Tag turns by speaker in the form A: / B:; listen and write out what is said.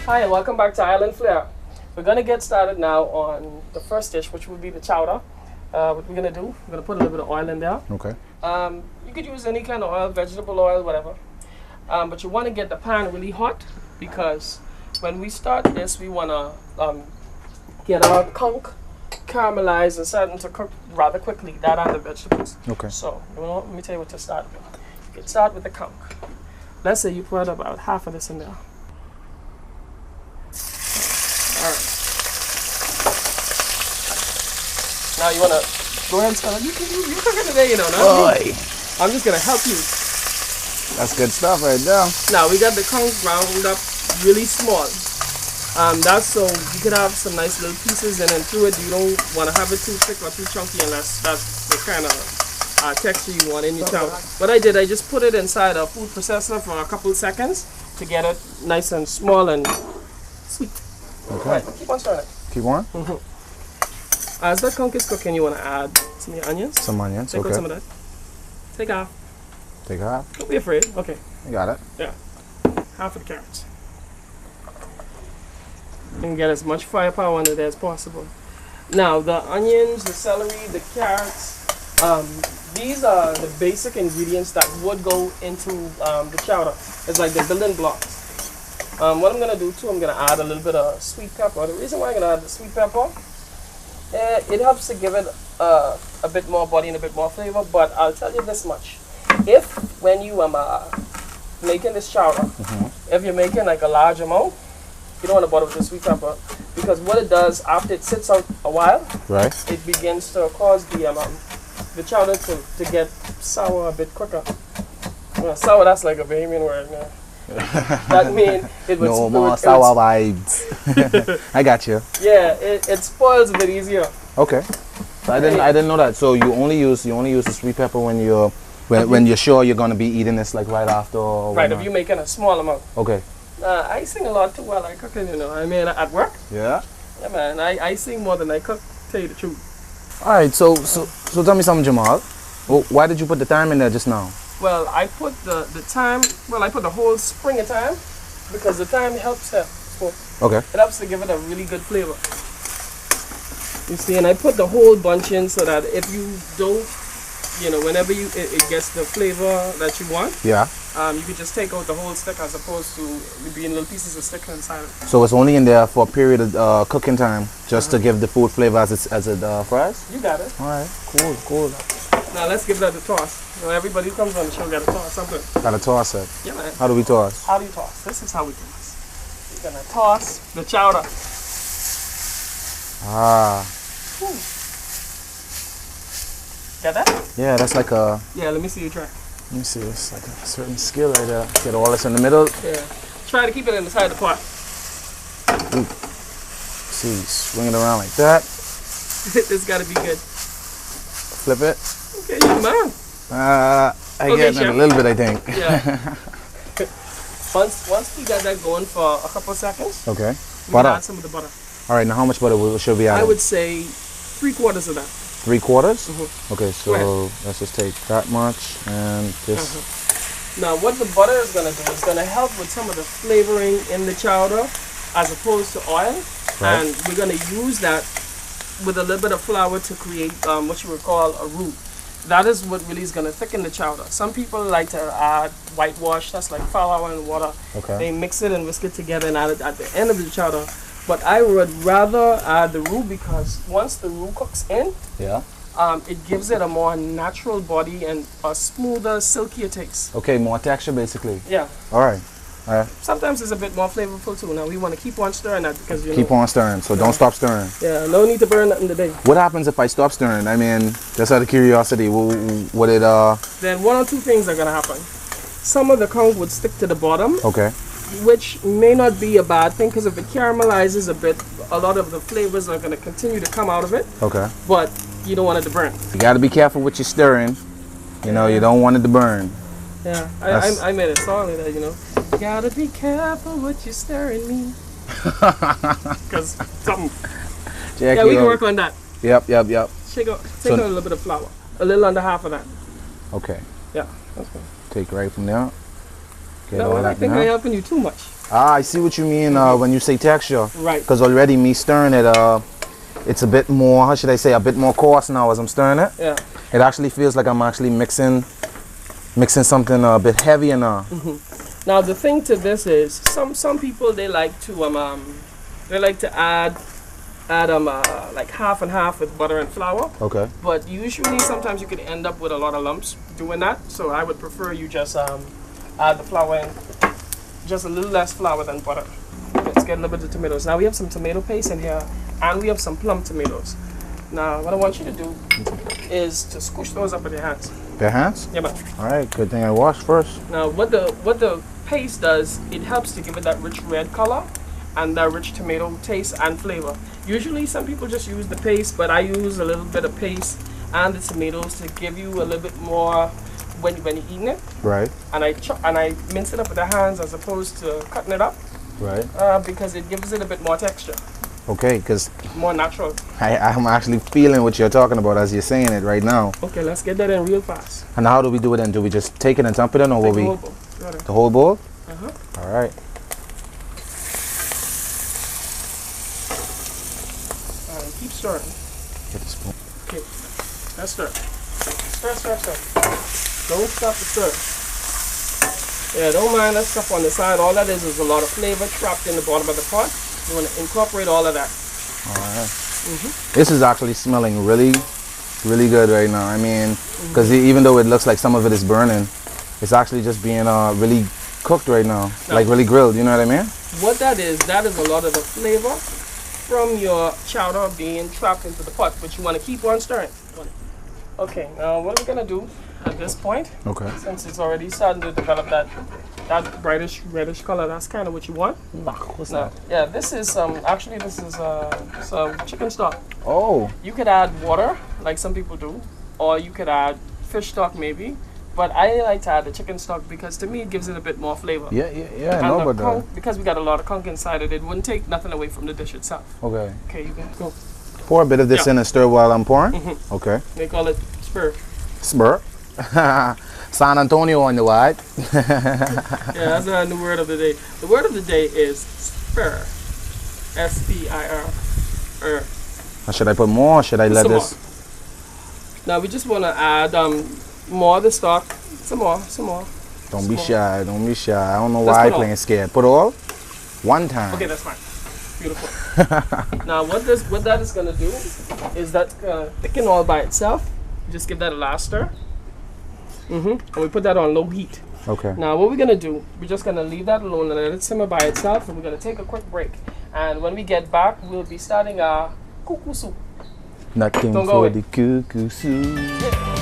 A: Hi, and welcome back to IslFlr. We're going to get started now on the first dish, which will be the chowder. What we're going to do, we're going to put a little bit of oil in there.
B: Okay.
A: You could use any kind of oil, vegetable oil, whatever. But you want to get the pan really hot because when we start this, we want to get our conch caramelized and starting to cook rather quickly, that and the vegetables.
B: Okay.
A: So, let me tell you what to start with. You can start with the conch. Let's say you put about half of this in there. Alright. Now you wanna go ahead and start. You cooking today, you know, not me. I'm just gonna help you.
B: That's good stuff right there.
A: Now we got the conch ground up really small. That's so you could have some nice little pieces and then through it you don't want to have it too thick or too chunky unless that's the kind of texture you want in your chowder. What I did, I just put it inside a food processor for a couple seconds to get it nice and small and sweet.
B: Okay.
A: Right, keep on stirring it.
B: Keep on?
A: Mm-hmm. As that conch is cooking, you want to add some of your onions.
B: Some onions,
A: Take
B: okay.
A: out some of that. Take half.
B: Take half?
A: Don't be afraid. Okay.
B: You got it.
A: Yeah. Half of the carrots. You can get as much firepower under there as possible. Now, the onions, the celery, the carrots, these are the basic ingredients that would go into the chowder. It's like the building blocks. What I'm going to do too, I'm going to add a little bit of sweet pepper. The reason why I'm going to add the sweet pepper, it helps to give it a bit more body and a bit more flavor, but I'll tell you this much. If, when you making this chowder, if you're making like a large amount, you don't want to bother with the sweet pepper, because what it does, after it sits out a while,
B: right,
A: it begins to cause the chowder to get sour a bit quicker. Sour, that's like a Bahamian word. Yeah. That means it would
B: no more sour vibes. I got you.
A: Yeah, it spoils a bit easier.
B: Okay. So I didn't know that. So you only use the sweet pepper when you're sure you're gonna be eating this like right after. Or
A: right, if you're making a small amount.
B: Okay.
A: I sing a lot too while I cooking, you know. I mean, at work.
B: Yeah.
A: Yeah, man. I sing more than I cook. Tell you the truth.
B: All right. So tell me something, Jamal. Well, why did you put the thyme in there just now?
A: Well, I put the thyme. Well, I put the whole spring of thyme because the thyme helps it.
B: Okay.
A: It helps to give it a really good flavor. You see, and I put the whole bunch in so that if you don't, you know, whenever it gets the flavor that you want. Yeah. You could just take out the whole stick as opposed to being little pieces of stick inside it.
B: So it's only in there for a period of cooking time, just to give the food flavor as it fries?
A: You got it.
B: All right, cool.
A: Now let's give that a toss. You know, everybody who comes on the show got to toss something.
B: Got to toss it?
A: Yeah, man.
B: How do we toss?
A: How do you toss? This is how we toss. You're going to toss the chowder.
B: Ah.
A: Ooh. Got that?
B: Yeah, that's like a...
A: Yeah, let me see you try.
B: Let me see, it's like a certain skill right there. Get all this in the middle.
A: Yeah. Try to keep it inside the pot.
B: Ooh. See, swing it around like that.
A: It's got to be good.
B: Flip it.
A: Okay, you man.
B: I get it a little bit, I think.
A: Yeah. Once we got that going for a couple of seconds,
B: okay.
A: We can add some of the butter.
B: All right, now how much butter should we add?
A: I would say 3/4 of that.
B: 3/4? Okay, so let's just take that much and this.
A: Now what the butter is going to do is going to help with some of the flavoring in the chowder as opposed to oil. Right. And we're going to use that with a little bit of flour to create what you would call a roux. That is what really is going to thicken the chowder. Some people like to add whitewash, that's like flour and water. Okay. They mix it and whisk it together and add it at the end of the chowder. But I would rather add the roux because once the roux cooks in, it gives it a more natural body and a smoother, silkier taste.
B: Okay, more texture basically.
A: Yeah.
B: All right.
A: Sometimes it's a bit more flavorful too. Now we want to keep on stirring that because
B: keep on stirring, so don't stop stirring.
A: Yeah, no need to burn nothing today.
B: What happens if I stop stirring? I mean, just out of curiosity, would it
A: Then one or two things are gonna happen. Some of the conch would stick to the bottom.
B: Okay.
A: Which may not be a bad thing because if it caramelizes a bit, a lot of the flavors are gonna continue to come out of it. Okay. But you don't want it to burn.
B: You gotta be careful what you're stirring. You know, you don't want it to burn.
A: Yeah, I made a song like that, you know. Gotta be careful what you're stirring me. Because something.
B: Jackie,
A: yeah, we can work on that.
B: Yep.
A: Take out a little bit of flour. A little under half of that.
B: Okay.
A: Yeah, that's good.
B: Take right from there.
A: No, I don't think I'm helping you too much.
B: Ah, I see what you mean when you say texture.
A: Right.
B: Because already me stirring it, it's a bit more, how should I say, a bit more coarse now as I'm stirring it.
A: Yeah.
B: It actually feels like I'm actually mixing something a bit heavier now.
A: Now the thing to this is some people they like to add like half and half with butter and flour.
B: Okay.
A: But usually sometimes you could end up with a lot of lumps doing that. So I would prefer you just add the flour in, just a little less flour than butter. Let's get a little bit of tomatoes. Now we have some tomato paste in here, and we have some plum tomatoes. Now what I want you to do is to squish those up with your hands.
B: Bare hands?
A: Yeah, man.
B: All right, good thing I washed first.
A: Now what the paste does, it helps to give it that rich red color and that rich tomato taste and flavor. Usually some people just use the paste, but I use a little bit of paste and the tomatoes to give you a little bit more when you're eating it.
B: Right.
A: And I mince it up with the hands as opposed to cutting it up.
B: Right.
A: Because it gives it a bit more texture.
B: Okay, because
A: more natural.
B: I'm actually feeling what you're talking about as you're saying it right now.
A: Okay, let's get that in real fast.
B: And how do we do it then? Do we just take it and dump it in, or will we?
A: The whole bowl.
B: The whole bowl?
A: Uh-huh.
B: All right.
A: And keep stirring.
B: Get the spoon.
A: Okay, let's stir. Stir. Don't stop the stir. Yeah, don't mind that stuff on the side. All that is a lot of flavor trapped in the bottom of the pot. You want to incorporate all of that.
B: All right. This is actually smelling really, really good right now. I mean, because even though it looks like some of it is burning, it's actually just being really cooked right now, like really grilled. You know what I mean?
A: What that is a lot of the flavor from your chowder being trapped into the pot, but you want to keep on stirring. Okay, now what are we gonna do at this point? Okay. Since it's already starting to develop that brightish reddish color, that's kind of what you want.
B: What's that?
A: Yeah, this is some chicken stock.
B: Oh.
A: You could add water, like some people do, or you could add fish stock maybe. But I like to add the chicken stock because to me it gives it a bit more flavor.
B: Yeah, I know about that.
A: Because we got a lot of conch inside it, it wouldn't take nothing away from the dish itself.
B: Okay.
A: Okay, you can go.
B: Pour a bit of this in and stir while I'm pouring? Okay.
A: They call it spur.
B: Spur? San Antonio on the white.
A: Yeah, that's a new word of the day. The word of the day is spur. S-P-I-R.
B: Should I put more or should I let this?
A: Now we just want to add more of the stock. Some more.
B: Don't be shy. I don't know why I'm playing scared. Put all? One time.
A: Okay, that's fine. Beautiful. Now what that is going to do is that thicken all by itself. Just give that a last stir. And we put that on low heat.
B: Okay.
A: Now what we're going to do, we're just going to leave that alone and let it simmer by itself, and we're going to take a quick break. And when we get back, we'll be starting our cuckoo soup.
B: Nothing for the cuckoo soup.
A: Yeah.